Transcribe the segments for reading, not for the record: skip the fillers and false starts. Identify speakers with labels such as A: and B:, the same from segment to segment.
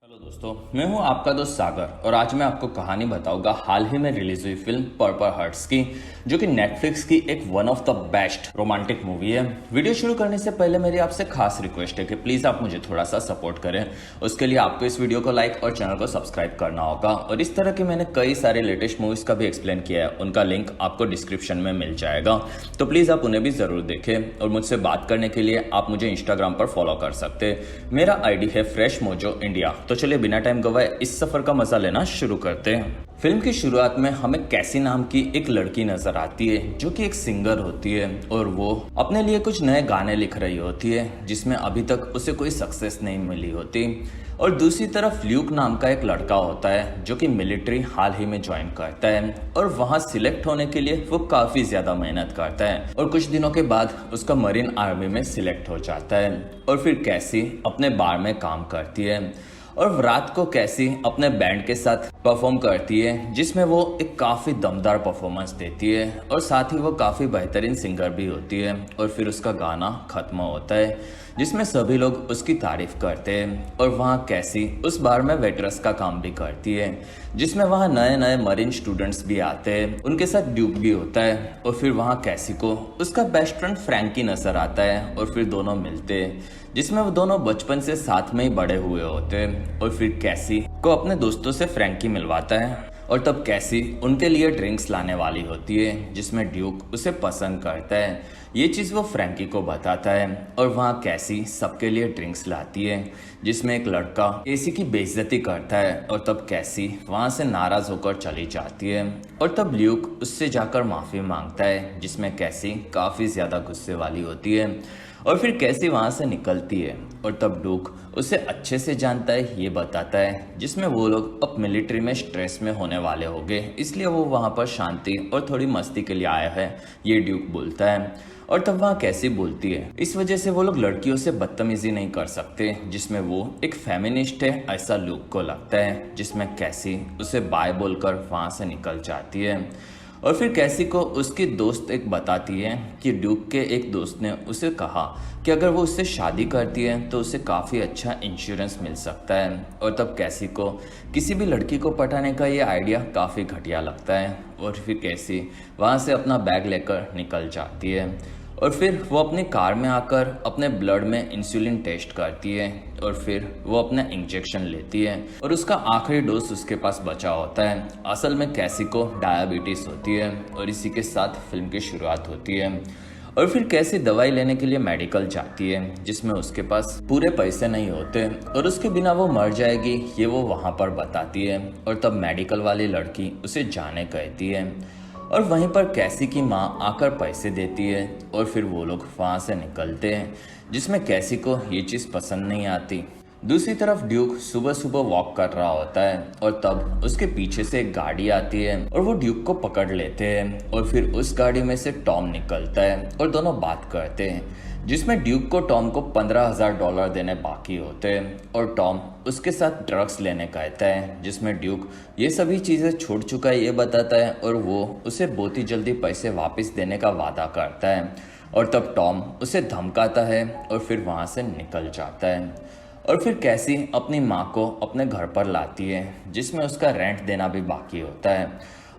A: Hello दोस्तों, मैं हूं आपका दोस्त सागर और आज मैं आपको कहानी बताऊंगा हाल ही में रिलीज हुई फिल्म पर्पल हर्ट्स की, जो कि नेटफ्लिक्स की एक one of the best romantic movie है। वीडियो शुरू करने से पहले मेरी आपसे खास रिक्वेस्ट है कि प्लीज आप मुझे थोड़ा सा सपोर्ट करें। उसके लिए आपको इस वीडियो को लाइक और चैनल को सब्सक्राइब करना होगा। और इस तरह के मैंने कई सारे लेटेस्ट मूवीज का भी एक्सप्लेन किया है, उनका लिंक आपको डिस्क्रिप्शन में मिल जाएगा, तो प्लीज आप उन्हें भी जरूर देखें। और मुझसे बात करने के लिए आप मुझे इंस्टाग्राम पर फॉलो कर सकते हैं। मेरा आईडी है फ्रेश मोजो इंडिया। तो चलिए बिना टाइम गवाए इस सफर का मजा लेना शुरू करते हैं। फिल्म की शुरुआत में हमें कैसी नाम की एक लड़की नजर आती है, जो कि एक सिंगर होती है और वो अपने लिए कुछ नए गाने लिख रही होती है, जिसमें अभी तक उसे कोई सक्सेस नहीं मिली होती। और दूसरी तरफ ल्यूक नाम का एक लड़का होता है, जो कि मिलिट्री हाल ही में ज्वाइन करता है और वहां सिलेक्ट होने के लिए वो काफी ज्यादा मेहनत करता है और कुछ दिनों के बाद उसका मरीन आर्मी में सिलेक्ट हो जाता है। और फिर कैसी अपने बार में काम करती है और रात को कैसी अपने बैंड के साथ परफॉर्म करती है, जिसमें वो एक काफ़ी दमदार परफॉर्मेंस देती है और साथ ही वो काफ़ी बेहतरीन सिंगर भी होती है। और फिर उसका गाना खत्म होता है, जिसमें सभी लोग उसकी तारीफ करते हैं। और वहाँ कैसी उस बार में वेटरस का काम भी करती है, जिसमें वहाँ नए नए मरीन स्टूडेंट्स भी आते हैं, उनके साथ ड्यूक भी होता है। और फिर वहाँ कैसी को उसका बेस्ट फ्रेंड फ्रैंकी नजर आता है और फिर दोनों मिलते हैं, जिसमें वो दोनों बचपन से साथ में ही बड़े हुए होते हैं। और फिर कैसी को अपने दोस्तों से फ्रैंकी मिलवाता है और तब कैसी उनके लिए ड्रिंक्स लाने वाली होती है, जिसमें ड्यूक उसे पसंद करता है। ये चीज़ वो फ्रैंकी को बताता है और वहाँ कैसी सबके लिए ड्रिंक्स लाती है, जिसमें एक लड़का कैसी की बेइज्जती करता है और तब कैसी वहाँ से नाराज होकर चली जाती है। और तब ल्यूक उससे जाकर माफ़ी मांगता है, जिसमें कैसी काफ़ी ज़्यादा गुस्से वाली होती है। और फिर कैसी वहाँ से निकलती है और तब ड्यूक उसे अच्छे से जानता है, ये बताता है, जिसमें वो लोग अब मिलिट्री में स्ट्रेस में होने वाले होंगे, इसलिए वो वहाँ पर शांति और थोड़ी मस्ती के लिए आया है, ये ड्यूक बोलता है। और तब वहाँ कैसी बोलती है, इस वजह से वो लोग लड़कियों से बदतमीजी नहीं कर सकते, जिसमें वो एक फेमिनिस्ट है ऐसा ल्यूक को लगता है, जिसमें कैसी उसे बाय बोलकर वहाँ से निकल जाती है। और फिर कैसी को उसकी दोस्त एक बताती है कि ड्यूक के एक दोस्त ने उसे कहा कि अगर वो उससे शादी करती है तो उसे काफ़ी अच्छा इंश्योरेंस मिल सकता है। और तब कैसी को किसी भी लड़की को पटाने का ये आइडिया काफ़ी घटिया लगता है और फिर कैसी वहाँ से अपना बैग लेकर निकल जाती है। और फिर वो अपनी कार में आकर अपने ब्लड में इंसुलिन टेस्ट करती है और फिर वो अपना इंजेक्शन लेती है और उसका आखिरी डोज उसके पास बचा होता है। असल में कैसी को डायबिटीज़ होती है और इसी के साथ फिल्म की शुरुआत होती है। और फिर कैसी दवाई लेने के लिए मेडिकल जाती है, जिसमें उसके पास पूरे पैसे नहीं होते और उसके बिना वो मर जाएगी, ये वो वहाँ पर बताती है। और तब मेडिकल वाली लड़की उसे जाने कहती है और वहीं पर कैसी की माँ आकर पैसे देती है और फिर वो लोग वहाँ से निकलते हैं, जिसमें कैसी को ये चीज़ पसंद नहीं आती। दूसरी तरफ ड्यूक सुबह सुबह वॉक कर रहा होता है और तब उसके पीछे से एक गाड़ी आती है और वो ड्यूक को पकड़ लेते हैं। और फिर उस गाड़ी में से टॉम निकलता है और दोनों बात करते हैं, जिसमें ड्यूक को टॉम को $15,000 देने बाकी होते हैं और टॉम उसके साथ ड्रग्स लेने कहता है, जिसमें ड्यूक ये सभी चीज़ें छोड़ चुका है ये बताता है और वो उसे बहुत ही जल्दी पैसे वापस देने का वादा करता है। और तब टॉम उसे धमकाता है और फिर वहाँ से निकल जाता है। और फिर कैसी अपनी माँ को अपने घर पर लाती है, जिसमें उसका रेंट देना भी बाकी होता है।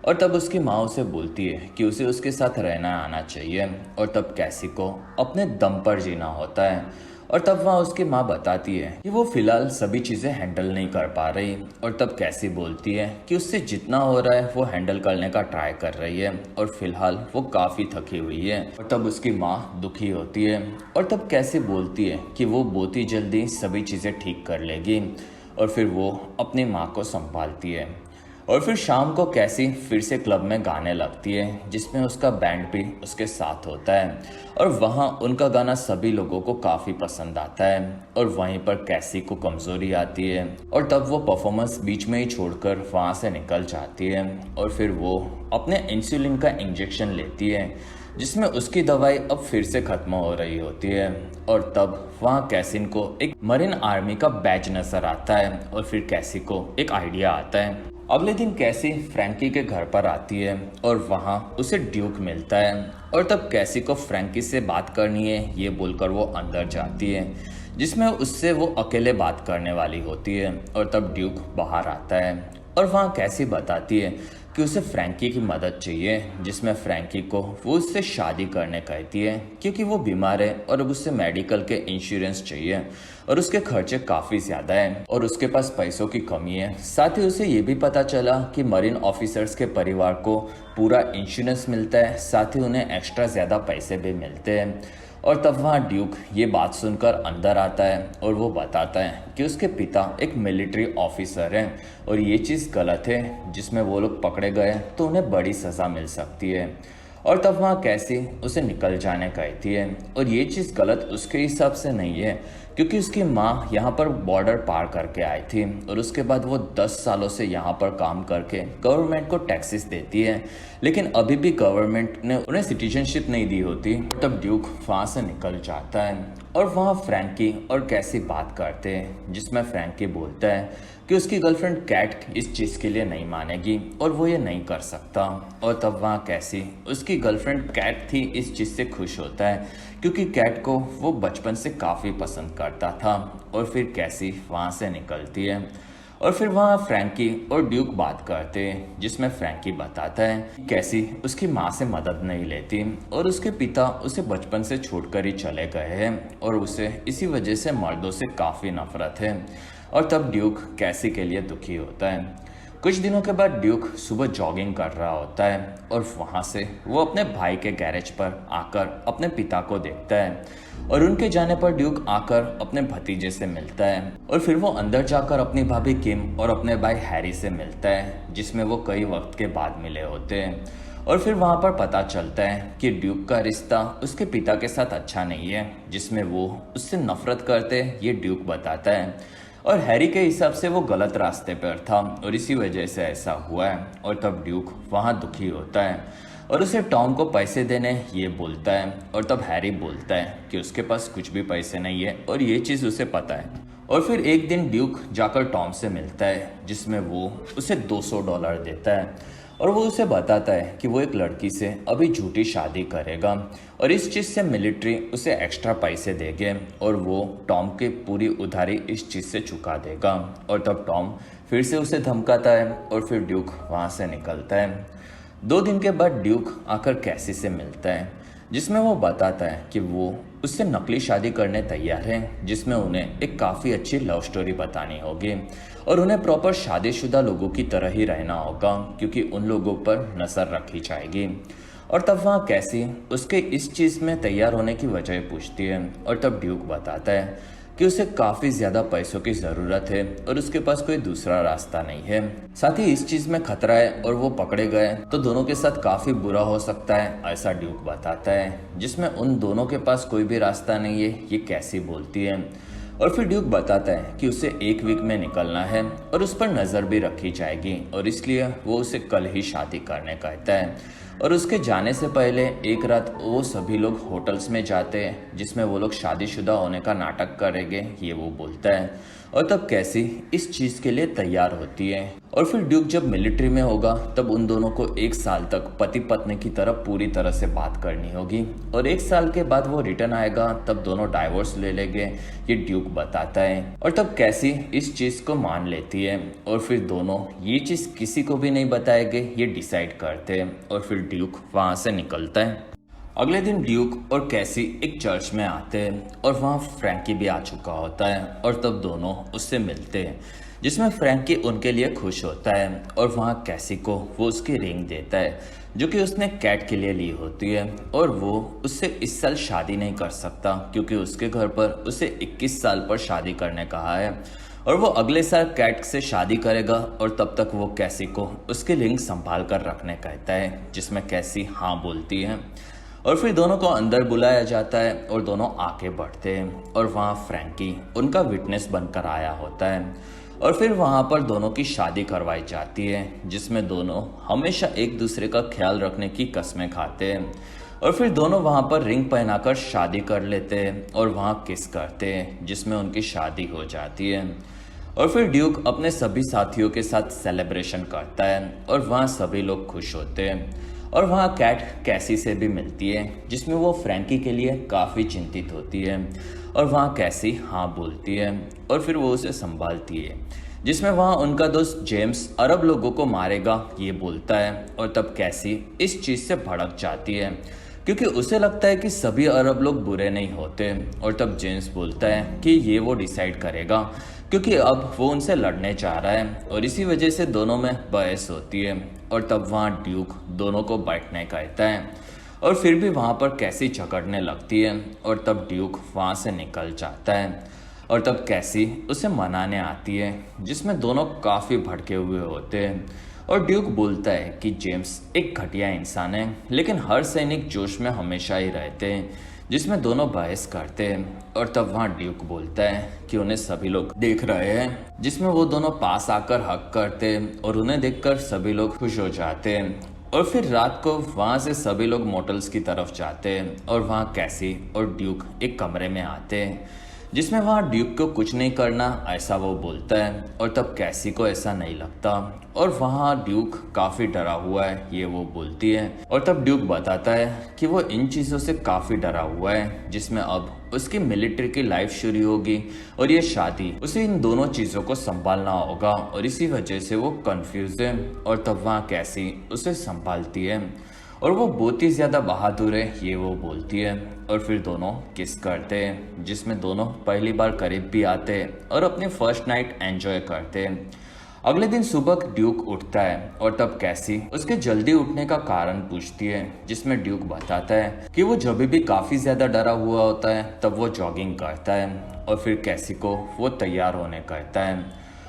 A: और तब उसकी माँ उसे बोलती है कि उसे उसके साथ रहना आना चाहिए और तब कैसी को अपने दम पर जीना होता है। और तब वहाँ उसकी माँ बताती है कि वो फिलहाल सभी चीज़ें हैंडल नहीं कर पा रही और तब कैसी बोलती है कि उससे जितना हो रहा है वो हैंडल करने का ट्राई कर रही है और फिलहाल वो काफ़ी थकी हुई है। और तब उसकी माँ दुखी होती है और तब कैसी बोलती है कि वो बहुत ही जल्दी सभी चीज़ें ठीक कर लेगी और फिर वो अपनी माँ को संभालती है। और फिर शाम को कैसी फिर से क्लब में गाने लगती है, जिसमें उसका बैंड भी उसके साथ होता है और वहाँ उनका गाना सभी लोगों को काफ़ी पसंद आता है। और वहीं पर कैसी को कमज़ोरी आती है और तब वो परफॉर्मेंस बीच में ही छोड़कर वहाँ से निकल जाती है और फिर वो अपने इंसुलिन का इंजेक्शन लेती है, जिसमें उसकी दवाई अब फिर से खत्म हो रही होती है। और तब वहाँ कैसिन को एक मरीन आर्मी का बैच नजर आता है और फिर कैसी को एक आइडिया आता है। अगले दिन कैसी फ्रैंकी के घर पर आती है और वहाँ उसे ड्यूक मिलता है और तब कैसी को फ्रैंकी से बात करनी है ये बोलकर वो अंदर जाती है, जिसमें उससे वो अकेले बात करने वाली होती है। और तब ड्यूक बाहर आता है और वहाँ कैसी बताती है कि उसे फ्रैंकी की मदद चाहिए, जिसमें फ्रैंकी को वो उससे शादी करने कहती है क्योंकि वो बीमार है और अब उससे मेडिकल के इंश्योरेंस चाहिए और उसके खर्चे काफ़ी ज़्यादा हैं और उसके पास पैसों की कमी है। साथ ही उसे ये भी पता चला कि मरीन ऑफिसर्स के परिवार को पूरा इंश्योरेंस मिलता है, साथ ही उन्हें एक्स्ट्रा ज़्यादा पैसे भी मिलते हैं। और तब वहाँ ड्यूक ये बात सुनकर अंदर आता है और वो बताता है कि उसके पिता एक मिलिट्री ऑफिसर हैं और ये चीज़ गलत है, जिसमें वो लोग पकड़े गए तो उन्हें बड़ी सज़ा मिल सकती है। और तब वहाँ कैसी उसे निकल जाने कहती है और ये चीज़ गलत उसके हिसाब से नहीं है क्योंकि उसकी माँ यहाँ पर बॉर्डर पार करके आई थी और उसके बाद वो 10 सालों से यहाँ पर काम करके गवर्नमेंट को टैक्सेस देती है, लेकिन अभी भी गवर्नमेंट ने उन्हें सिटीजनशिप नहीं दी होती। तब ड्यूक वहाँ से निकल जाता है और वहाँ फ्रैंकी और कैसी बात करते हैं, जिसमें फ्रैंकी बोलता है कि उसकी गर्लफ्रेंड कैट इस चीज़ के लिए नहीं मानेगी और वो ये नहीं कर सकता। और तब वहाँ कैसी उसकी गर्लफ्रेंड कैट थी इस चीज़ से खुश होता है क्योंकि कैट को वो बचपन से काफ़ी पसंद करता था। और फिर कैसी वहाँ से निकलती है और फिर वहाँ फ्रैंकी और ड्यूक बात करते हैं, जिसमें फ्रैंकी बताता है कैसी उसकी माँ से मदद नहीं लेती और उसके पिता उसे बचपन से छोड़कर ही चले गए हैं और उसे इसी वजह से मर्दों से काफ़ी नफरत है। और तब ड्यूक कैसी के लिए दुखी होता है। कुछ दिनों के बाद ड्यूक सुबह जॉगिंग कर रहा होता है और वहाँ से वो अपने भाई के गैरेज पर आकर अपने पिता को देखता है और उनके जाने पर ड्यूक आकर अपने भतीजे से मिलता है और फिर वो अंदर जाकर अपनी भाभी किम और अपने भाई हैरी से मिलता है, जिसमें वो कई वक्त के बाद मिले होते हैं। और फिर वहाँ पर पता चलता है कि ड्यूक का रिश्ता उसके पिता के साथ अच्छा नहीं है, जिसमें वो उससे नफरत करते ये ड्यूक बताता है। और हैरी के हिसाब से वो गलत रास्ते पर था और इसी वजह से ऐसा हुआ है। और तब ड्यूक वहाँ दुखी होता है और उसे टॉम को पैसे देने ये बोलता है और तब हैरी बोलता है कि उसके पास कुछ भी पैसे नहीं है और ये चीज़ उसे पता है। और फिर एक दिन ड्यूक जाकर टॉम से मिलता है, जिसमें वो उसे $200 देता है और वो उसे बताता है कि वो एक लड़की से अभी झूठी शादी करेगा और इस चीज़ से मिलिट्री उसे एक्स्ट्रा पैसे देंगे और वो टॉम की पूरी उधारी इस चीज़ से चुका देगा। और तब टॉम फिर से उसे धमकाता है और फिर ड्यूक वहाँ से निकलता है। 2 दिन के बाद ड्यूक आकर कैसी से मिलता है, जिसमें वो बताता है कि वो उससे नकली शादी करने तैयार है, जिसमें उन्हें एक काफ़ी अच्छी लव स्टोरी बतानी होगी और उन्हें प्रॉपर शादीशुदा लोगों की तरह ही रहना होगा क्योंकि उन लोगों पर नज़र रखी जाएगी। और तब वहाँ कैसी उसके इस चीज़ में तैयार होने की वजह पूछती है और तब ड्यूक बताता है कि उसे काफ़ी ज़्यादा पैसों की ज़रूरत है और उसके पास कोई दूसरा रास्ता नहीं है। साथ ही इस चीज़ में खतरा है और वो पकड़े गए तो दोनों के साथ काफ़ी बुरा हो सकता है, ऐसा ड्यूक बताता है, जिसमें उन दोनों के पास कोई भी रास्ता नहीं है, ये कैसी बोलती है। और फिर ड्यूक बताता है कि उसे 1 वीक में निकलना है और उस पर नज़र भी रखी जाएगी और इसलिए वो उसे कल ही शादी करने कहता है। और उसके जाने से पहले एक रात वो सभी लोग होटल्स में जाते हैं, जिसमें वो लोग शादीशुदा होने का नाटक करेंगे, ये वो बोलता है। और तब कैसी इस चीज़ के लिए तैयार होती है। और फिर ड्यूक जब मिलिट्री में होगा तब उन दोनों को 1 साल तक पति पत्नी की तरह पूरी तरह से बात करनी होगी और 1 साल के बाद वो रिटर्न आएगा तब दोनों डाइवोर्स ले लेंगे, ये ड्यूक बताता है। और तब कैसी इस चीज़ को मान लेती है और फिर दोनों ये चीज़ किसी को भी नहीं बताएंगे, ये डिसाइड करते हैं और फिर ड्यूक वहाँ से निकलता है। अगले दिन ड्यूक और कैसी एक चर्च में आते हैं और वहाँ फ्रैंकी भी आ चुका होता है और तब दोनों उससे मिलते हैं, जिसमें फ्रैंकी उनके लिए खुश होता है और वहाँ कैसी को वो उसकी रिंग देता है जो कि उसने कैट के लिए ली होती है और वो उससे इस साल शादी नहीं कर सकता क्योंकि उसके घर पर उसे 21 साल पर शादी करने कहा है और वो अगले साल कैट से शादी करेगा और तब तक वो कैसी को उसकी रिंग संभाल कर रखने कहता है, जिसमें कैसी हाँ बोलती है। और फिर दोनों को अंदर बुलाया जाता है और दोनों आगे बढ़ते हैं और वहाँ फ्रैंकी उनका विटनेस बनकर आया होता है और फिर वहाँ पर दोनों की शादी करवाई जाती है, जिसमें दोनों हमेशा एक दूसरे का ख्याल रखने की कस्में खाते हैं और फिर दोनों वहाँ पर रिंग पहनाकर शादी कर लेते हैं और वहाँ किस करते हैं, जिसमें उनकी शादी हो जाती है। और फिर ड्यूक अपने सभी साथियों के साथ सेलिब्रेशन करता है और वहाँ सभी लोग खुश होते हैं और वहाँ कैट कैसी से भी मिलती है, जिसमें वो फ्रैंकी के लिए काफ़ी चिंतित होती है और वहाँ कैसी हाँ बोलती है और फिर वो उसे संभालती है, जिसमें वहाँ उनका दोस्त जेम्स अरब लोगों को मारेगा ये बोलता है। और तब कैसी इस चीज़ से भड़क जाती है क्योंकि उसे लगता है कि सभी अरब लोग बुरे नहीं होते। और तब जेम्स बोलता है कि ये वो डिसाइड करेगा क्योंकि अब वो उनसे लड़ने जा रहा है और इसी वजह से दोनों में बहस होती है। और तब वहाँ ड्यूक दोनों को बैठने कहता है और फिर भी वहाँ पर कैसी झगड़ने लगती है और तब ड्यूक वहाँ से निकल जाता है। और तब कैसी उसे मनाने आती है, जिसमें दोनों काफ़ी भड़के हुए होते हैं। और ड्यूक बोलता है कि जेम्स एक घटिया इंसान है, लेकिन हर सैनिक जोश में हमेशा ही रहते हैं, जिसमें दोनों बहस करते हैं। और तब वहाँ ड्यूक बोलता है कि उन्हें सभी लोग देख रहे हैं, जिसमें वो दोनों पास आकर हक करते हैं और उन्हें देखकर सभी लोग खुश हो जाते हैं। और फिर रात को वहाँ से सभी लोग मोटल्स की तरफ जाते हैं और वहाँ कैसी और ड्यूक एक कमरे में आते हैं, जिसमें वहाँ ड्यूक को कुछ नहीं करना ऐसा वो बोलता है। और तब कैसी को ऐसा नहीं लगता और वहाँ ड्यूक काफ़ी डरा हुआ है ये वो बोलती है। और तब ड्यूक बताता है कि वो इन चीज़ों से काफ़ी डरा हुआ है, जिसमें अब उसकी मिलिट्री की लाइफ शुरू होगी और ये शादी, उसे इन दोनों चीज़ों को संभालना होगा और इसी वजह से वो कंफ्यूज है। और तब वहाँ कैसी उसे संभालती है और वो बहुत ही ज़्यादा बहादुर है ये वो बोलती है। और फिर दोनों किस करते हैं, जिसमें दोनों पहली बार करीब भी आते हैं और अपनी फर्स्ट नाइट एंजॉय करते हैं। अगले दिन सुबह ड्यूक उठता है और तब कैसी उसके जल्दी उठने का कारण पूछती है, जिसमें ड्यूक बताता है कि वो जब भी काफ़ी ज़्यादा डरा हुआ होता है तब वो जॉगिंग करता है। और फिर कैसी को वो तैयार होने कहता है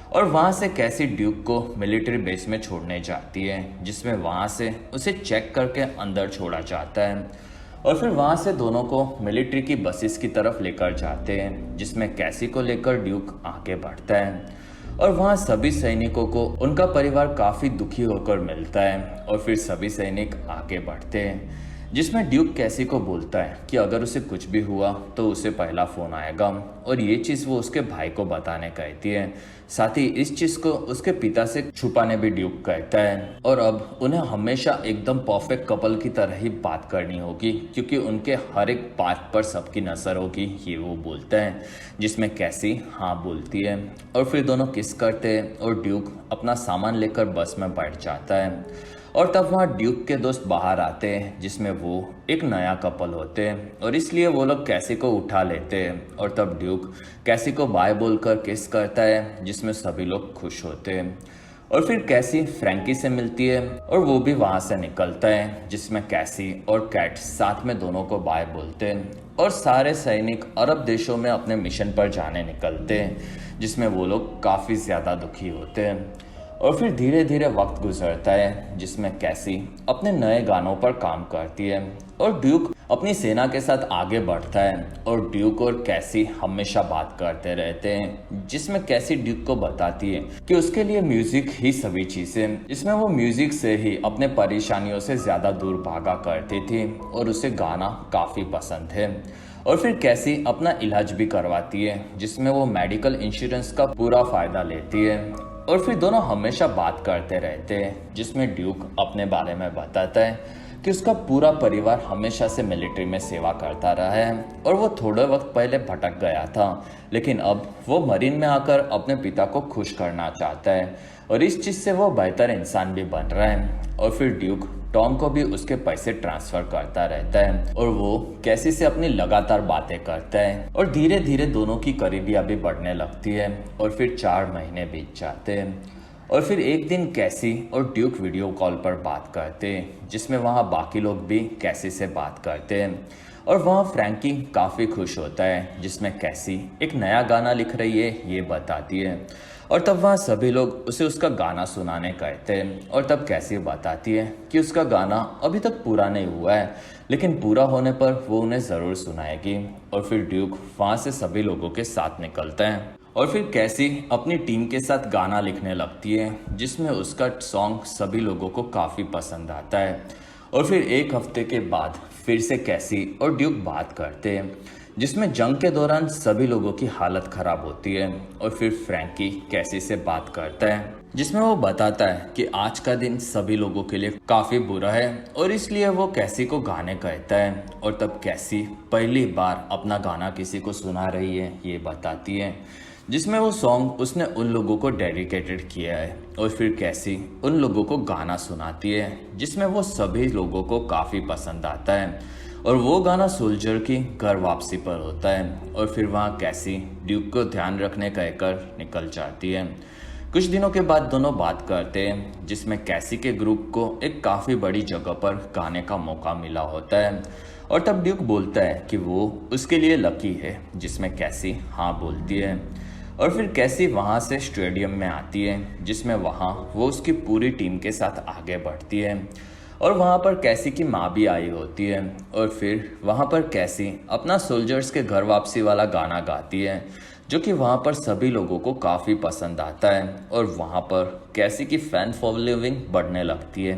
A: और वहाँ से कैसी ड्यूक को मिलिट्री बेस में छोड़ने जाती है, जिसमें वहाँ से उसे चेक करके अंदर छोड़ा जाता है। और फिर वहाँ से दोनों को मिलिट्री की बसेस की तरफ लेकर जाते हैं, जिसमें कैसी को लेकर ड्यूक आगे बढ़ता है। और वहाँ सभी सैनिकों को उनका परिवार काफ़ी दुखी होकर मिलता है और फिर सभी सैनिक आगे बढ़ते हैं, जिसमें ड्यूक कैसी को बोलता है कि अगर उसे कुछ भी हुआ तो उसे पहला फ़ोन आएगा और ये चीज़ वो उसके भाई को बताने कहती है। साथ ही इस चीज़ को उसके पिता से छुपाने भी ड्यूक कहता है। और अब उन्हें हमेशा एकदम परफेक्ट कपल की तरह ही बात करनी होगी क्योंकि उनके हर एक बात पर सबकी नज़र होगी ये वो बोलता है, जिसमें कैसी हाँ बोलती है। और फिर दोनों किस करते हैं और ड्यूक अपना सामान लेकर बस में बैठ जाता है। और तब वहाँ ड्यूक के दोस्त बाहर आते हैं, जिसमें वो एक नया कपल होते हैं और इसलिए वो लोग कैसी को उठा लेते हैं। और तब ड्यूक कैसी को बाय बोलकर किस करता है, जिसमें सभी लोग खुश होते हैं। और फिर कैसी फ्रैंकी से मिलती है और वो भी वहाँ से निकलता है, जिसमें कैसी और कैट साथ में दोनों को बाय बोलते हैं और सारे सैनिक अरब देशों में अपने मिशन पर जाने निकलते हैं, जिसमें वो लोग काफ़ी ज़्यादा दुखी होते हैं। और फिर धीरे धीरे वक्त गुजरता है, जिसमें कैसी अपने नए गानों पर काम करती है और ड्यूक अपनी सेना के साथ आगे बढ़ता है। और ड्यूक और कैसी हमेशा बात करते रहते हैं, जिसमें कैसी ड्यूक को बताती है कि उसके लिए म्यूजिक ही सभी चीज़ें, जिसमें वो म्यूजिक से ही अपने परेशानियों से ज़्यादा दूर भागा करती थी और उसे गाना काफ़ी पसंद है। और फिर कैसी अपना इलाज भी करवाती है, जिसमें वो मेडिकल इंश्योरेंस का पूरा फ़ायदा लेती है। और फिर दोनों हमेशा बात करते रहते हैं, जिसमें ड्यूक अपने बारे में बताता है कि उसका पूरा परिवार हमेशा से मिलिट्री में सेवा करता रहा है और वो थोड़े वक्त पहले भटक गया था, लेकिन अब वो मरीन में आकर अपने पिता को खुश करना चाहता है और इस चीज़ से वो बेहतर इंसान भी बन रहा है। और फिर ड्यूक टॉम को भी उसके पैसे ट्रांसफर करता रहता है और वो कैसी से अपनी लगातार बातें करता है और धीरे धीरे दोनों की करीबियां भी बढ़ने लगती है। और फिर 4 महीने बीत जाते हैं और फिर एक दिन कैसी और ड्यूक वीडियो कॉल पर बात करते हैं, जिसमें वहाँ बाकी लोग भी कैसी से बात करते हैं। और वहाँ फ्रैंकी काफ़ी खुश होता है, जिसमें कैसी एक नया गाना लिख रही है ये बताती है। और तब वहाँ सभी लोग उसे उसका गाना सुनाने कहते हैं और तब कैसी बताती है कि उसका गाना अभी तक पूरा नहीं हुआ है, लेकिन पूरा होने पर वो उन्हें ज़रूर सुनाएगी। और फिर ड्यूक वहाँ से सभी लोगों के साथ निकलता है और फिर कैसी अपनी टीम के साथ गाना लिखने लगती है, जिसमें उसका सॉन्ग सभी लोगों को काफ़ी पसंद आता है। और फिर एक हफ्ते के बाद फिर से कैसी और ड्यूक बात करते हैं, जिसमें जंग के दौरान सभी लोगों की हालत खराब होती है और फिर फ्रैंकी कैसी से बात करता है, जिसमें वो बताता है कि आज का दिन सभी लोगों के लिए काफी बुरा है और इसलिए वो कैसी को गाने कहता है। और तब कैसी पहली बार अपना गाना किसी को सुना रही है ये बताती है, जिसमें वो सॉन्ग उसने उन लोगों को डेडिकेटेड किया है। और फिर कैसी उन लोगों को गाना सुनाती है जिसमें वो सभी लोगों को काफ़ी पसंद आता है और वो गाना सोल्जर की घर वापसी पर होता है। और फिर वहाँ कैसी ड्यूक को ध्यान रखने कहकर निकल जाती है। कुछ दिनों के बाद दोनों बात करते हैं, जिसमें कैसी के ग्रुप को एक काफ़ी बड़ी जगह पर गाने का मौका मिला होता है। और तब ड्यूक बोलता है कि वो उसके लिए लकी है, जिसमें कैसी हाँ बोलती है। और फिर कैसी वहाँ से स्टेडियम में आती है, जिसमें वहाँ वो उसकी पूरी टीम के साथ आगे बढ़ती है और वहाँ पर कैसी की माँ भी आई होती है। और फिर वहाँ पर कैसी अपना सोल्जर्स के घर वापसी वाला गाना गाती है, जो कि वहाँ पर सभी लोगों को काफ़ी पसंद आता है और वहाँ पर कैसी की फैन फॉलोइंग बढ़ने लगती है।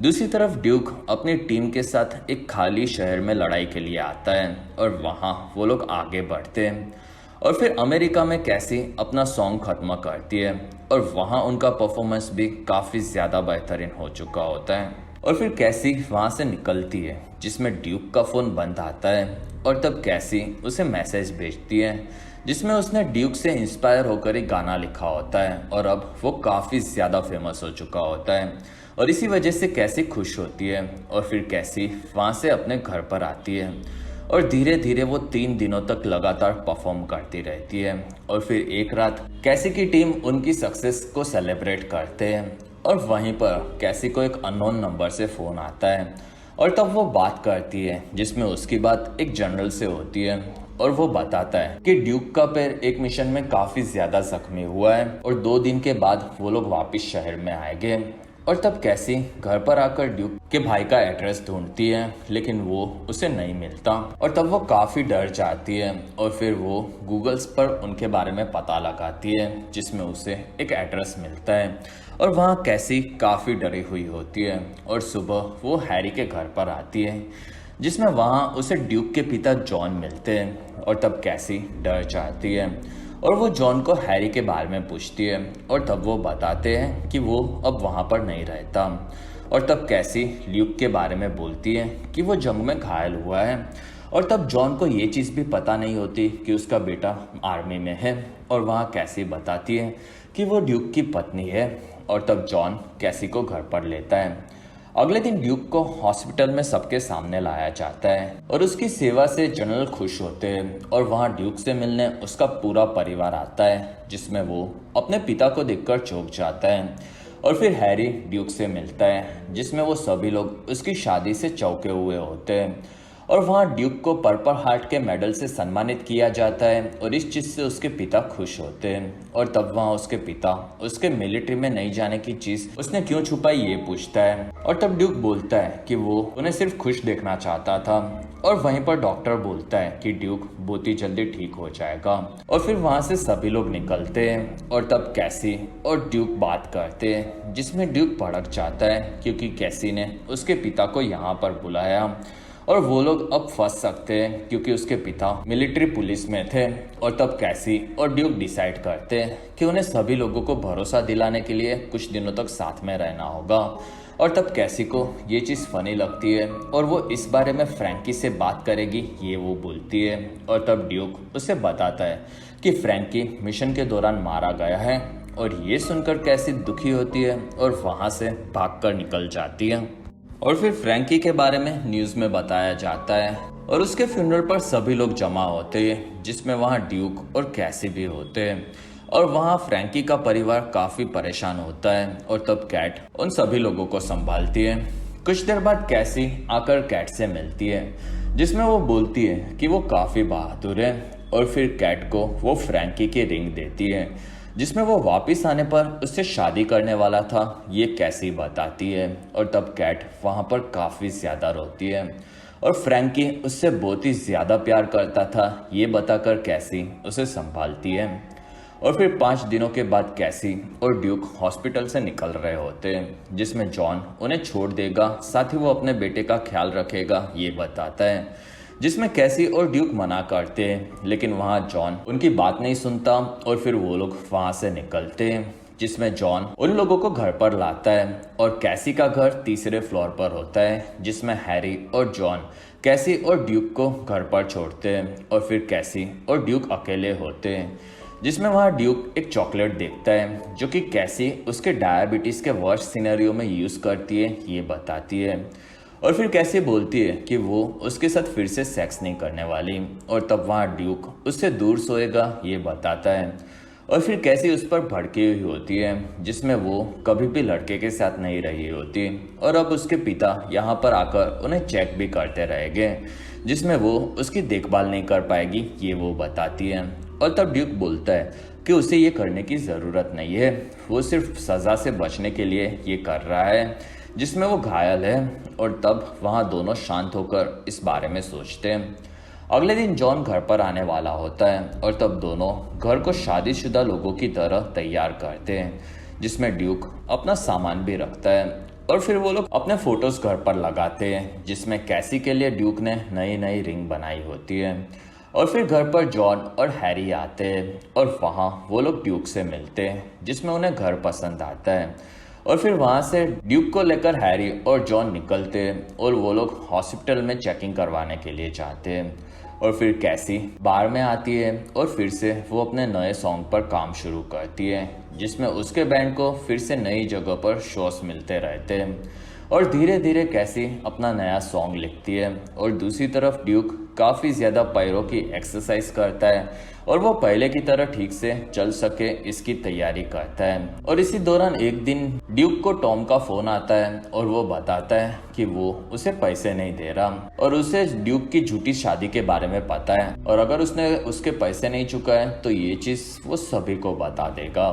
A: दूसरी तरफ ड्यूक अपनी टीम के साथ एक खाली शहर में लड़ाई के लिए आता है और वहाँ वो लोग आगे बढ़ते हैं। और फिर अमेरिका में कैसी अपना सॉन्ग खत्म करती है और वहाँ उनका परफॉर्मेंस भी काफ़ी ज़्यादा बेहतरीन हो चुका होता है। और फिर कैसी वहाँ से निकलती है, जिसमें ड्यूक का फ़ोन बंद आता है और तब कैसी उसे मैसेज भेजती है, जिसमें उसने ड्यूक से इंस्पायर होकर एक गाना लिखा होता है और अब वो काफ़ी ज़्यादा फेमस हो चुका होता है और इसी वजह से कैसी खुश होती है। और फिर कैसी वहाँ से अपने घर पर आती है और धीरे धीरे वो 3 दिनों तक लगातार परफॉर्म करती रहती है। और फिर एक रात कैसी की टीम उनकी सक्सेस को सेलिब्रेट करते हैं और वहीं पर कैसी को एक अननोन नंबर से फ़ोन आता है और तब वो बात करती है, जिसमें उसकी बात एक जनरल से होती है और वो बताता है कि ड्यूक का पैर एक मिशन में काफ़ी ज़्यादा जख्मी हुआ है और 2 दिन के बाद वो लोग वापस शहर में आएंगे। और तब कैसी घर पर आकर ड्यूक के भाई का एड्रेस ढूंढती है, लेकिन वो उसे नहीं मिलता और तब वो काफ़ी डर जाती है और फिर वो गूगल्स पर उनके बारे में पता लगाती है, जिसमें उसे एक एड्रेस मिलता है और वहाँ कैसी काफ़ी डरी हुई होती है। और सुबह वो हैरी के घर पर आती है, जिसमें वहाँ उसे ड्यूक के पिता जॉन मिलते हैं और तब कैसी डर जाती है और वो जॉन को हैरी के बारे में पूछती है और तब वो बताते हैं कि वो अब वहाँ पर नहीं रहता। और तब कैसी ल्यूक के बारे में बोलती है कि वो जंग में घायल हुआ है और तब जॉन को ये चीज़ भी पता नहीं होती कि उसका बेटा आर्मी में है। और वहाँ कैसी बताती है कि वो ड्यूक की पत्नी है और तब जॉन कैसी को घर पर लेता है। अगले दिन ड्यूक को हॉस्पिटल में सबके सामने लाया जाता है और उसकी सेवा से जनरल खुश होते हैं और वहाँ ड्यूक से मिलने उसका पूरा परिवार आता है, जिसमें वो अपने पिता को देखकर चौंक जाता है। और फिर हैरी ड्यूक से मिलता है, जिसमें वो सभी लोग उसकी शादी से चौंके हुए होते हैं और वहाँ ड्यूक को पर्पल हार्ट के मेडल से सम्मानित किया जाता है और इस चीज़ से उसके पिता खुश होते हैं। और तब वहाँ उसके पिता उसके मिलिट्री में नहीं जाने की चीज़ उसने क्यों छुपाई ये पूछता है और तब ड्यूक बोलता है कि वो उन्हें सिर्फ खुश देखना चाहता था। और वहीं पर डॉक्टर बोलता है कि ड्यूक बहुत ही जल्दी ठीक हो जाएगा। और फिर वहाँ से सभी लोग निकलते हैं और तब कैसी और ड्यूक बात करते हैं, जिसमें ड्यूक भड़क जाता है क्योंकि कैसी ने उसके पिता को यहाँ पर बुलाया और वो लोग अब फंस सकते हैं क्योंकि उसके पिता मिलिट्री पुलिस में थे। और तब कैसी और ड्यूक डिसाइड करते हैं कि उन्हें सभी लोगों को भरोसा दिलाने के लिए कुछ दिनों तक साथ में रहना होगा। और तब कैसी को ये चीज़ फनी लगती है और वो इस बारे में फ्रैंकी से बात करेगी ये वो बोलती है। और तब ड्यूक उसे बताता है कि फ्रैंकी मिशन के दौरान मारा गया है और ये सुनकर कैसी दुखी होती है और वहाँ से भागकर निकल जाती है। और फिर फ्रैंकी के बारे में न्यूज़ में बताया जाता है और उसके फ्यूनरल पर सभी लोग जमा होते हैं, जिसमें वहाँ ड्यूक और कैसी भी होते हैं। और वहाँ फ्रैंकी का परिवार काफ़ी परेशान होता है और तब कैट उन सभी लोगों को संभालती है। कुछ देर बाद कैसी आकर कैट से मिलती है, जिसमें वो बोलती है कि वो काफ़ी बहादुर है। और फिर कैट को वो फ्रैंकी की रिंग देती है, जिसमें वो वापस आने पर उससे शादी करने वाला था ये कैसी बताती है। और तब कैट वहाँ पर काफ़ी ज़्यादा रोती है और फ्रैंकी उससे बहुत ही ज़्यादा प्यार करता था ये बताकर कैसी उसे संभालती है। और फिर 5 दिनों के बाद कैसी और ड्यूक हॉस्पिटल से निकल रहे होते हैं, जिसमें जॉन उन्हें छोड़ देगा, साथ ही वो अपने बेटे का ख्याल रखेगा ये बताता है। जिसमें कैसी और ड्यूक मना करते हैं, लेकिन वहाँ जॉन उनकी बात नहीं सुनता और फिर वो लोग वहाँ से निकलते हैं, जिसमें जॉन उन लोगों को घर पर लाता है और कैसी का घर तीसरे फ्लोर पर होता है, जिसमें हैरी और जॉन कैसी और ड्यूक को घर पर छोड़ते हैं और फिर कैसी और ड्यूक अकेले होते हैं, जिसमें वहाँ ड्यूक एक चॉकलेट देखता है जो कि कैसी उसके डायबिटीज़ के वर्स्ट सिनेरियो में यूज़ करती है ये बताती है। और फिर कैसी बोलती है कि वो उसके साथ फिर से सेक्स नहीं करने वाली और तब वहाँ ड्यूक उससे दूर सोएगा ये बताता है। और फिर कैसी उस पर भड़की हुई होती है, जिसमें वो कभी भी लड़के के साथ नहीं रही होती और अब उसके पिता यहाँ पर आकर उन्हें चेक भी करते रहेंगे, जिसमें वो उसकी देखभाल नहीं कर पाएगी ये वो बताती है। और तब ड्यूक बोलता है कि उसे ये करने की ज़रूरत नहीं है, वो सिर्फ सज़ा से बचने के लिए ये कर रहा है, जिसमें वो घायल है। और तब वहाँ दोनों शांत होकर इस बारे में सोचते हैं। अगले दिन जॉन घर पर आने वाला होता है और तब दोनों घर को शादीशुदा लोगों की तरह तैयार करते हैं, जिसमें ड्यूक अपना सामान भी रखता है और फिर वो लोग अपने फोटोज घर पर लगाते हैं, जिसमें कैसी के लिए ड्यूक ने नई नई रिंग बनाई होती है। और फिर घर पर जॉन और हैरी आते हैं और वहाँ वो लोग ड्यूक से मिलते हैं, जिसमें उन्हें घर पसंद आता है। और फिर वहाँ से ड्यूक को लेकर हैरी और जॉन निकलते हैं और वो लोग हॉस्पिटल में चेकिंग करवाने के लिए जाते हैं। और फिर कैसी बार में आती है और फिर से वो अपने नए सॉन्ग पर काम शुरू करती है, जिसमें उसके बैंड को फिर से नई जगह पर शोज मिलते रहते हैं। और धीरे धीरे कैसी अपना नया सॉन्ग लिखती है और दूसरी तरफ ड्यूक काफ़ी ज़्यादा पैरों की एक्सरसाइज करता है और वो पहले की तरह ठीक से चल सके इसकी तैयारी करता है। और इसी दौरान एक दिन ड्यूक को टॉम का फ़ोन आता है और वो बताता है कि वो उसे पैसे नहीं दे रहा और उसे ड्यूक की झूठी शादी के बारे में पता है और अगर उसने उसके पैसे नहीं चुकाए तो ये चीज़ वो सभी को बता देगा।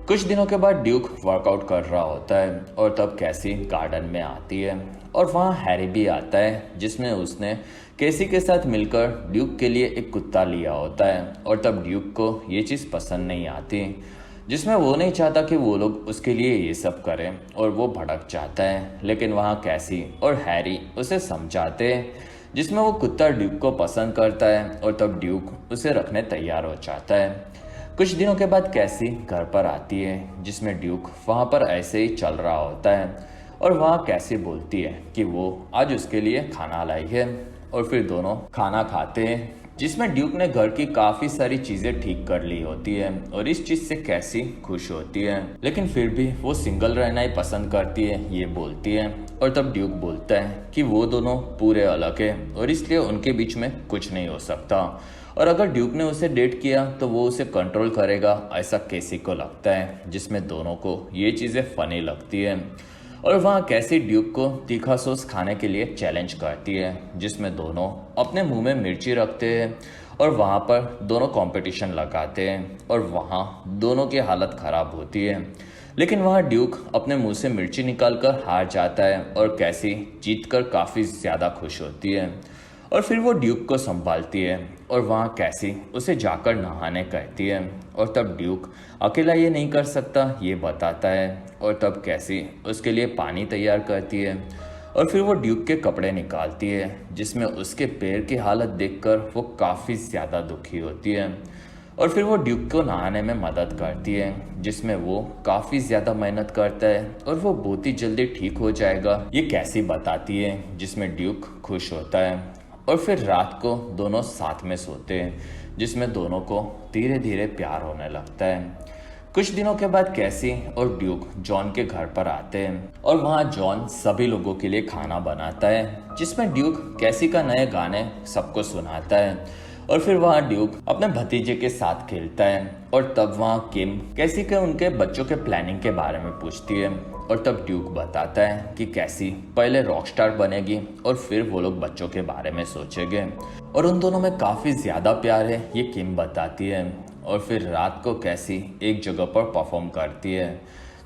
A: कुछ दिनों के बाद ड्यूक वर्कआउट कर रहा होता है और तब कैसी गार्डन में आती है और वहाँ हैरी भी आता है, जिसमें उसने कैसी के साथ मिलकर ड्यूक के लिए एक कुत्ता लिया होता है। और तब ड्यूक को ये चीज़ पसंद नहीं आती, जिसमें वो नहीं चाहता कि वो लोग उसके लिए ये सब करें और वो भड़क जाता है। लेकिन वहाँ कैसी और हैरी उसे समझाते हैं, जिसमें वो कुत्ता ड्यूक को पसंद करता है और तब ड्यूक उसे रखने तैयार हो जाता है। कुछ दिनों के बाद कैसी घर पर आती है, जिसमें ड्यूक वहाँ पर ऐसे ही चल रहा होता है और वहाँ कैसी बोलती है कि वो आज उसके लिए खाना लाई है और फिर दोनों खाना खाते हैं, जिसमें ड्यूक ने घर की काफ़ी सारी चीज़ें ठीक कर ली होती है और इस चीज़ से कैसी खुश होती है, लेकिन फिर भी वो सिंगल रहना ही पसंद करती है ये बोलती है। और तब ड्यूक बोलता है कि वो दोनों पूरे अलग है और इसलिए उनके बीच में कुछ नहीं हो सकता और अगर ड्यूक ने उसे डेट किया तो वो उसे कंट्रोल करेगा, ऐसा कैसी को लगता है, जिसमें दोनों को ये चीज़ें फनी लगती है। और वहाँ कैसी ड्यूक को तीखा सॉस खाने के लिए चैलेंज करती है, जिसमें दोनों अपने मुंह में मिर्ची रखते हैं और वहाँ पर दोनों कंपटीशन लगाते हैं और वहाँ दोनों की हालत ख़राब होती है। लेकिन वहाँ ड्यूक अपने मुंह से मिर्ची निकालकर हार जाता है और कैसी जीतकर काफ़ी ज़्यादा खुश होती है और फिर वो ड्यूक को संभालती है और वहाँ कैसी उसे जाकर नहाने कहती है और तब ड्यूक अकेला ये नहीं कर सकता ये बताता है और तब कैसी उसके लिए पानी तैयार करती है और फिर वो ड्यूक के कपड़े निकालती है, जिसमें उसके पैर की हालत देखकर वो काफ़ी ज़्यादा दुखी होती है और फिर वो ड्यूक को नहाने में मदद करती है, जिसमें वो काफ़ी ज़्यादा मेहनत करता है और वो बहुत ही जल्दी ठीक हो जाएगा ये कैसी बताती है, जिसमें ड्यूक खुश होता है। और फिर रात को दोनों साथ में सोते हैं, जिसमें दोनों को धीरे धीरे प्यार होने लगता है। कुछ दिनों के बाद कैसी और ड्यूक जॉन के घर पर आते हैं और वहाँ जॉन सभी लोगों के लिए खाना बनाता है, जिसमें ड्यूक कैसी का नए गाने सबको सुनाता है और फिर वहाँ ड्यूक अपने भतीजे के साथ खेलता है और तब वहाँ किम कैसी के उनके बच्चों के प्लानिंग के बारे में पूछती है और तब ड्यूक बताता है कि कैसी पहले रॉकस्टार बनेगी और फिर वो लोग बच्चों के बारे में सोचेंगे और उन दोनों में काफ़ी ज़्यादा प्यार है ये किम बताती है। और फिर रात को कैसी एक जगह पर परफॉर्म करती है।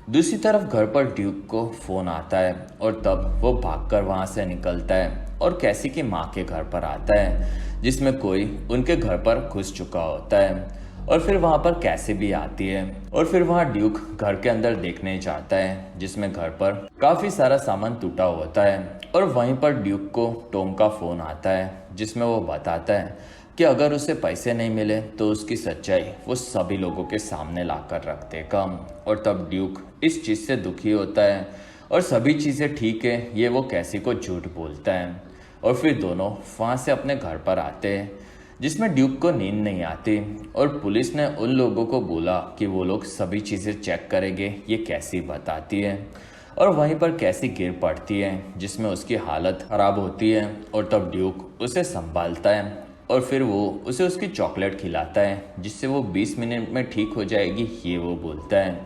A: दूसरी तरफ घर पर ड्यूक को फ़ोन आता है और तब वो भागकर वहाँ से निकलता है और कैसी की माँ के घर पर आता है, जिसमें कोई उनके घर पर घुस चुका होता है और फिर वहां पर कैसी भी आती है और फिर वहां ड्यूक घर के अंदर देखने जाता है जिसमें घर पर काफी सारा सामान टूटा होता है और वहीं पर ड्यूक को टॉम का फोन आता है जिसमें वो बताता है कि अगर उसे पैसे नहीं मिले तो उसकी सच्चाई वो सभी लोगों के सामने लाकर रख देगा। और तब ड्यूक इस चीज से दुखी होता है और सभी चीजें ठीक है ये वो कैसी को झूठ बोलता है और फिर दोनों वहां से अपने घर पर आते हैं जिसमें ड्यूक को नींद नहीं आती और पुलिस ने उन लोगों को बोला कि वो लोग सभी चीज़ें चेक करेंगे ये कैसी बताती है और वहीं पर कैसी गिर पड़ती है जिसमें उसकी हालत खराब होती है और तब ड्यूक उसे संभालता है और फिर वो उसे उसकी चॉकलेट खिलाता है जिससे वो 20 मिनट में ठीक हो जाएगी ये वो बोलता है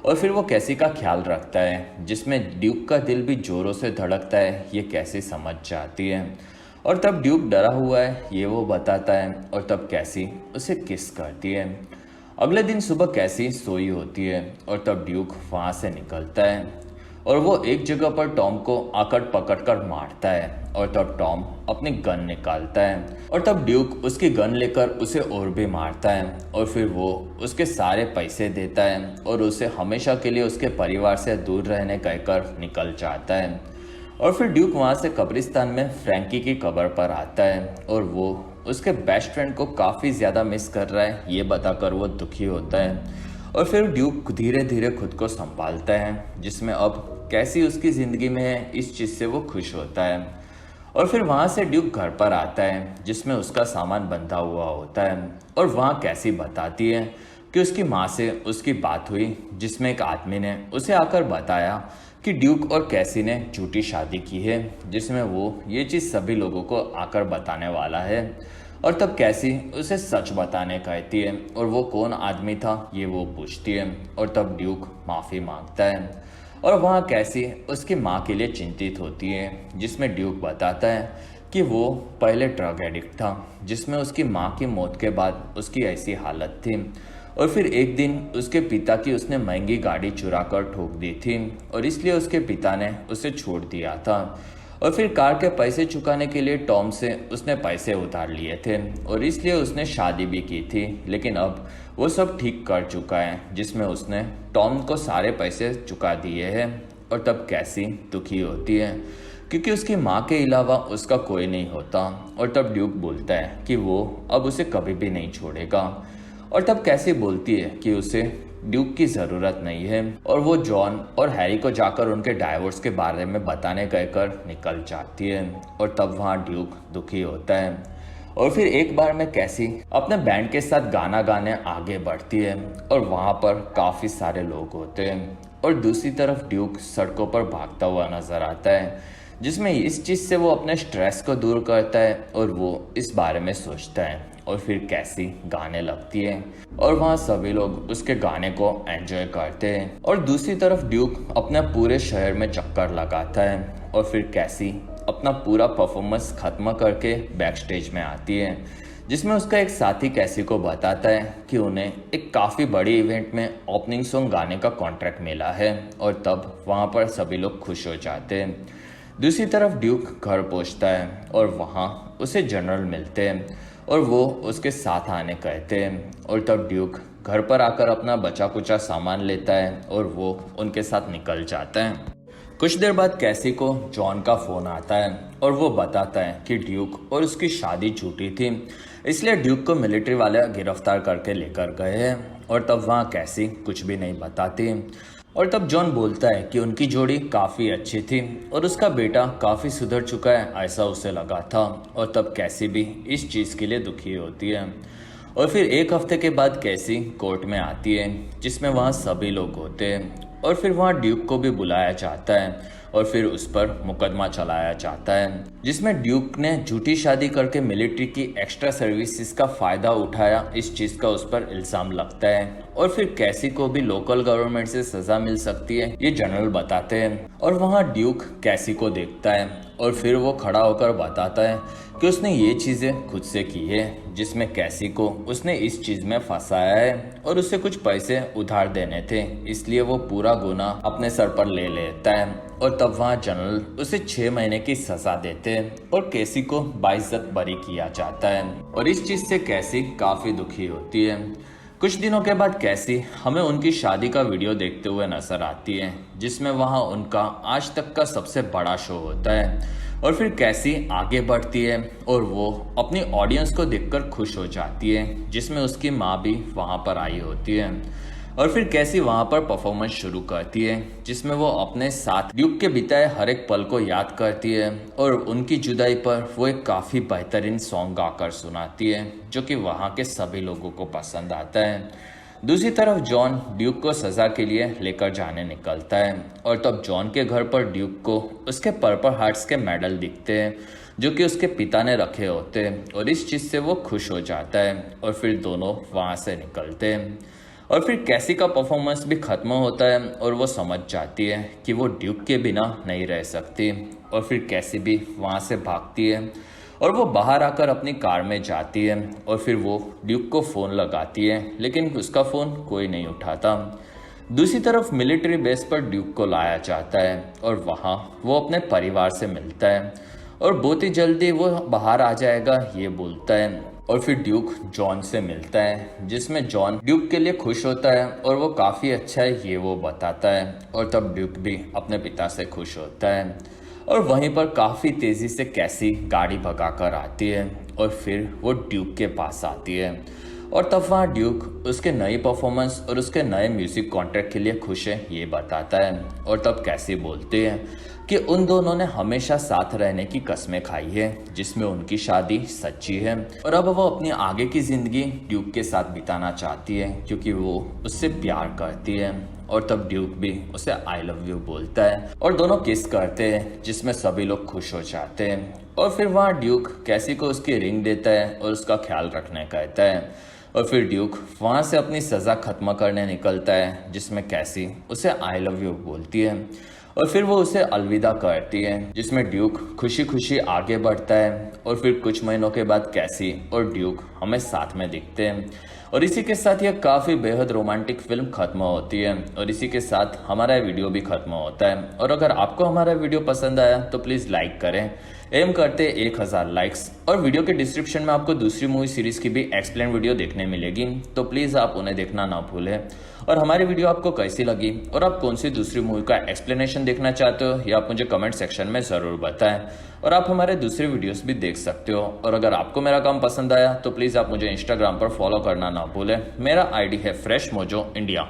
A: और फिर वो कैसी का ख्याल रखता है जिसमें ड्यूक का दिल भी जोरों से धड़कता है ये कैसी समझ जाती है और तब ड्यूक डरा हुआ है ये वो बताता है और तब कैसी उसे किस करती है। अगले दिन सुबह कैसी सोई होती है और तब ड्यूक वहाँ से निकलता है और वो एक जगह पर टॉम को आकर पकड़ कर मारता है और तब टॉम अपनी गन निकालता है और तब ड्यूक उसकी गन लेकर उसे और भी मारता है और फिर वो उसके सारे पैसे देता है और उसे हमेशा के लिए उसके परिवार से दूर रहने कहकर निकल जाता है। और फिर ड्यूक वहाँ से कब्रिस्तान में फ्रैंकी की कब्र पर आता है और वो उसके बेस्ट फ्रेंड को काफ़ी ज़्यादा मिस कर रहा है ये बताकर वो दुखी होता है और फिर ड्यूक धीरे धीरे खुद को संभालता है जिसमें अब कैसी उसकी ज़िंदगी में है इस चीज़ से वो खुश होता है। और फिर वहाँ से ड्यूक घर पर आता है जिसमें उसका सामान बंधा हुआ होता है और वहाँ कैसी बताती है कि उसकी माँ से उसकी बात हुई जिसमें एक आदमी ने उसे आकर बताया कि ड्यूक और कैसी ने झूठी शादी की है जिसमें वो ये चीज़ सभी लोगों को आकर बताने वाला है और तब कैसी उसे सच बताने कहती है और वो कौन आदमी था ये वो पूछती है और तब ड्यूक माफ़ी मांगता है और वहाँ कैसी उसकी माँ के लिए चिंतित होती है जिसमें ड्यूक बताता है कि वो पहले ड्रग एडिक्ट था जिसमें उसकी माँ की मौत के बाद उसकी ऐसी हालत थी और फिर एक दिन उसके पिता की उसने महंगी गाड़ी चुरा कर ठोक दी थी और इसलिए उसके पिता ने उसे छोड़ दिया था और फिर कार के पैसे चुकाने के लिए टॉम से उसने पैसे उधार लिए थे और इसलिए उसने शादी भी की थी लेकिन अब वो सब ठीक कर चुका है जिसमें उसने टॉम को सारे पैसे चुका दिए हैं। और तब कैसी दुखी होती है क्योंकि उसकी माँ के अलावा उसका कोई नहीं होता और तब ड्यूक बोलता है कि वो अब उसे कभी भी नहीं छोड़ेगा और तब कैसी बोलती है कि उसे ड्यूक की ज़रूरत नहीं है और वो जॉन और हैरी को जाकर उनके डाइवोर्स के बारे में बताने कहकर निकल जाती है और तब वहाँ ड्यूक दुखी होता है और फिर एक बार में कैसी अपने बैंड के साथ गाना गाने आगे बढ़ती है और वहाँ पर काफ़ी सारे लोग होते हैं और दूसरी तरफ ड्यूक सड़कों पर भागता हुआ नजर आता है जिसमें इस चीज़ से वो अपने स्ट्रेस को दूर करता है और वो इस बारे में सोचता है और फिर कैसी गाने लगती है और वहाँ सभी लोग उसके गाने को एंजॉय करते हैं और दूसरी तरफ ड्यूक अपने पूरे शहर में चक्कर लगाता है और फिर कैसी अपना पूरा परफॉर्मेंस खत्म करके बैक स्टेज में आती है जिसमें उसका एक साथी कैसी को बताता है कि उन्हें एक काफ़ी बड़ी इवेंट में ओपनिंग सॉन्ग गाने का कॉन्ट्रैक्ट मिला है और तब वहाँ पर सभी लोग खुश हो जाते हैं। दूसरी तरफ ड्यूक घर पहुँचता है और वहाँ उसे जनरल मिलते हैं और वो उसके साथ आने कहते हैं और तब ड्यूक घर पर आकर अपना बचा कुचा सामान लेता है और वो उनके साथ निकल जाता है। कुछ देर बाद कैसी को जॉन का फ़ोन आता है और वो बताता है कि ड्यूक और उसकी शादी छूटी थी इसलिए ड्यूक को मिलिट्री वाले गिरफ्तार करके लेकर गए हैं और तब वहाँ कैसी कुछ भी नहीं बताती और तब जॉन बोलता है कि उनकी जोड़ी काफ़ी अच्छी थी और उसका बेटा काफ़ी सुधर चुका है ऐसा उसे लगा था और तब कैसी भी इस चीज़ के लिए दुखी होती है। और फिर एक हफ्ते के बाद कैसी कोर्ट में आती है जिसमें वहाँ सभी लोग होते हैं और फिर वहाँ ड्यूक को भी बुलाया जाता है और फिर उस पर मुकदमा चलाया जाता है जिसमें ड्यूक ने झूठी शादी करके मिलिट्री की एक्स्ट्रा सर्विसेज का फ़ायदा उठाया इस चीज़ का उस पर इल्ज़ाम लगता है और फिर कैसी को भी लोकल गवर्नमेंट से सज़ा मिल सकती है ये जनरल बताते हैं और वहाँ ड्यूक कैसी को देखता है और फिर वो खड़ा होकर बताता है कि उसने ये चीज़ें खुद से की है जिसमें कैसी को उसने इस चीज़ में फंसाया है और उसे कुछ पैसे उधार देने थे इसलिए वो पूरा गुनाह अपने सर पर ले लेता है और तब वहाँ जनरल उसे 6 महीने की सज़ा देते हैं और कैसी को बाइज्जत बरी किया जाता है और इस चीज़ से कैसी काफ़ी दुखी होती है। कुछ दिनों के बाद कैसी हमें उनकी शादी का वीडियो देखते हुए नजर आती है, जिसमें वहां उनका आज तक का सबसे बड़ा शो होता है। और फिर कैसी आगे बढ़ती है और वो अपनी ऑडियंस को देखकर खुश हो जाती है, जिसमें उसकी माँ भी वहां पर आई होती है। और फिर कैसी वहां पर परफॉर्मेंस शुरू करती है, जिसमें वो अपने साथ ड्यूक के बिताए हर एक पल को याद करती है और उनकी जुदाई पर वो एक काफी बेहतरीन सॉन्ग गाकर सुनाती है, जो कि वहां के सभी लोगों को पसंद आता है। दूसरी तरफ जॉन ड्यूक को सजा के लिए लेकर जाने निकलता है और तब जॉन के घर पर ड्यूक को उसके पर्पल हार्ट्स के मेडल दिखते हैं, जो कि उसके पिता ने रखे होते हैं, और इस चीज से वो खुश हो जाता है और फिर दोनों वहां से निकलते हैं। और फिर कैसी का परफॉर्मेंस भी खत्म होता है और वो समझ जाती है कि वो ड्यूक के बिना नहीं रह सकती, और फिर कैसी भी वहाँ से भागती है और वो बाहर आकर अपनी कार में जाती है और फिर वो ड्यूक को फ़ोन लगाती है, लेकिन उसका फ़ोन कोई नहीं उठाता। दूसरी तरफ मिलिट्री बेस पर ड्यूक को लाया जाता है और वहाँ वो अपने परिवार से मिलता है और बहुत ही जल्दी वो बाहर आ जाएगा ये बोलता है। और फिर ड्यूक जॉन से मिलता है, जिसमें जॉन ड्यूक के लिए खुश होता है और वो काफ़ी अच्छा है ये वो बताता है, और तब ड्यूक भी अपने पिता से खुश होता है। और वहीं पर काफ़ी तेज़ी से कैसी गाड़ी भगाकर आती है और फिर वो ड्यूक के पास आती है, और तब वहाँ ड्यूक उसके नई परफॉर्मेंस और उसके नए म्यूजिक कॉन्ट्रैक्ट के लिए खुश है ये बताता है। और तब कैसी बोलती है कि उन दोनों ने हमेशा साथ रहने की कस्में खाई है, जिसमें उनकी शादी सच्ची है, और अब वो अपनी आगे की जिंदगी ड्यूक के साथ बिताना चाहती है क्योंकि वो उससे प्यार करती है। और तब ड्यूक भी उसे आई लव यू बोलता है और दोनों किस करते हैं, जिसमें सभी लोग खुश हो जाते हैं। और फिर वहाँ ड्यूक कैसी को उसकी रिंग देता है और उसका ख्याल रखने कहता है, और फिर ड्यूक वहाँ से अपनी सज़ा खत्म करने निकलता है, जिसमें कैसी उसे आई लव यू बोलती है और फिर वो उसे अलविदा करती है, जिसमें ड्यूक खुशी खुशी आगे बढ़ता है। और फिर कुछ महीनों के बाद कैसी और ड्यूक हमें साथ में दिखते हैं, और इसी के साथ यह काफ़ी बेहद रोमांटिक फिल्म खत्म होती है, और इसी के साथ हमारा वीडियो भी खत्म होता है। और अगर आपको हमारा वीडियो पसंद आया तो प्लीज़ लाइक करें, एम करते 1000 लाइक्स। और वीडियो के डिस्क्रिप्शन में आपको दूसरी मूवी सीरीज की भी एक्सप्लेन वीडियो देखने मिलेगी, तो प्लीज़ आप उन्हें देखना ना भूलें। और हमारी वीडियो आपको कैसी लगी और आप कौन सी दूसरी मूवी का एक्सप्लेनेशन देखना चाहते हो, ये आप मुझे कमेंट सेक्शन में ज़रूर बताएं। और आप हमारे दूसरे वीडियोस भी देख सकते हो। और अगर आपको मेरा काम पसंद आया तो प्लीज़ आप मुझे इंस्टाग्राम पर फॉलो करना ना भूलें। मेरा आईडी है फ्रेश मोजो इंडिया।